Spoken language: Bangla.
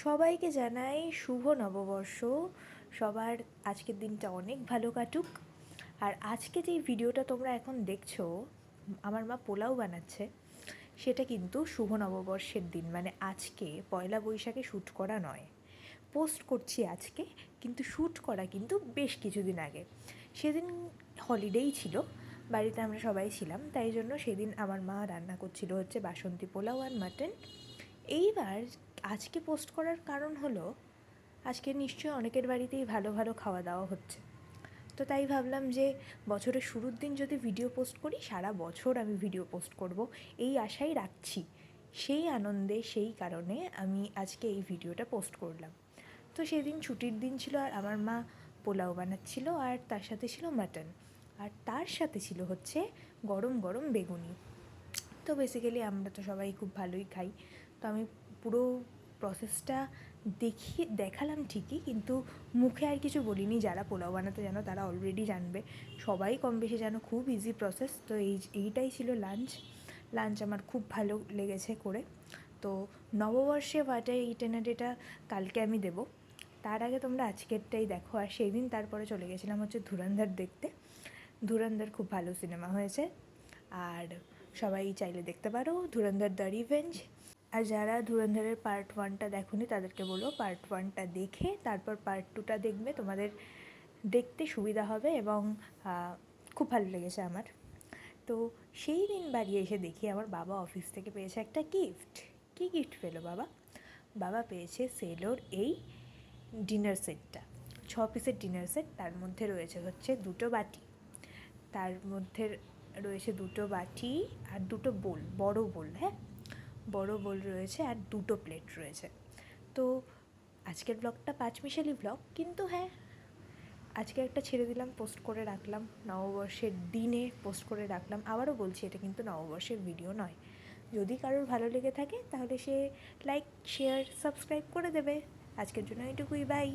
সবাইকে জানাই শুভ নববর্ষ। সবার আজকের দিনটা অনেক ভালো কাটুক। আর আজকে যেই ভিডিওটা তোমরা এখন দেখছো, আমার মা পোলাও বানাচ্ছে, সেটা কিন্তু শুভ নববর্ষের দিন, মানে আজকে পয়লা বৈশাখে শ্যুট করা নয়। পোস্ট করছি আজকে, কিন্তু শ্যুট করা কিন্তু বেশ কিছুদিন আগে। সেদিন হলিডেই ছিল, বাড়িতে আমরা সবাই ছিলাম, তাই জন্য সেদিন আমার মা রান্না করছিল হচ্ছে বাসন্তী পোলাও আর মাটন। এইবার আজকে পোস্ট করার কারণ হলো, আজকে নিশ্চয়ই অনেকের বাড়িতেই ভালো ভালো খাওয়া দাওয়া হচ্ছে, তো তাই ভাবলাম যে বছরের শুরুর দিন যদি ভিডিও পোস্ট করি, সারা বছর আমি ভিডিও পোস্ট করব, এই আশাই রাখছি। সেই আনন্দে, সেই কারণে আমি আজকে এই ভিডিওটা পোস্ট করলাম। তো সেদিন ছুটির দিন ছিল, আর আমার মা পোলাও বানাচ্ছিল, আর তার সাথে ছিল মাটন, আর তার সাথে ছিল হচ্ছে গরম গরম বেগুনি। তো বেসিক্যালি আমরা তো সবাই খুব ভালোই খাই, তো আমি পুরো প্রসেসটা দেখালাম ঠিকই, কিন্তু মুখে আর কিছু বলিনি। যারা পোলাও বানাতে জানো তারা অলরেডি জানবে, সবাই কম বেশি জানো, খুব ইজি প্রসেস। তো এইটাই ছিল লাঞ্চ আমার খুব ভালো লেগেছে করে। তো নববর্ষে বাটে ইটেনারিটা কালকে আমি দেবো, তার আগে তোমরা আজকেরটাই দেখো। আর সেই দিন তারপরে চলে গেছিলাম হচ্ছে ধুরন্ধর দেখতে। ধুরন্ধর খুব ভালো সিনেমা হয়েছে, আর সবাই চাইলে দেখতে পারো ধুরন্ধর দ্য রিভেঞ্জ। আর যারা ধুরন্ধরের পার্ট 1টা দেখোনি তাদেরকে বলো পার্ট 1টা দেখে তারপর পার্ট 2টা দেখবে, তোমাদের দেখতে সুবিধা হবে। এবং খুব ভালো লেগেছে আমার। তো সেই দিন বাড়ি এসে দেখি আমার বাবা অফিস থেকে পেয়েছে একটা গিফট। কী গিফট পেলো বাবা? বাবা পেয়েছে সেলোর এই ডিনার সেটটা, 6 পিসের ডিনার সেট। তার মধ্যে রয়েছে হচ্ছে 2টো বাটি, তার মধ্যে রয়েছে 2টো বাটি আর 2টো বোল, বড় বোল, হ্যাঁ বড় বোল রয়েছে, আর 2টো প্লেট রয়েছে। তো আজকের ব্লগটা পাঁচমিশালি ব্লগ, কিন্তু হ্যাঁ আজকে একটা ছেড়ে দিলাম, পোস্ট করে রাখলাম, নববর্ষের দিনে পোস্ট করে রাখলাম। আবারও বলছি, এটা কিন্তু নববর্ষের ভিডিও নয়। যদি কারোর ভালো লেগে থাকে তাহলে সে লাইক, শেয়ার, সাবস্ক্রাইব করে দেবে। আজকের জন্য এটুকুই, বাই।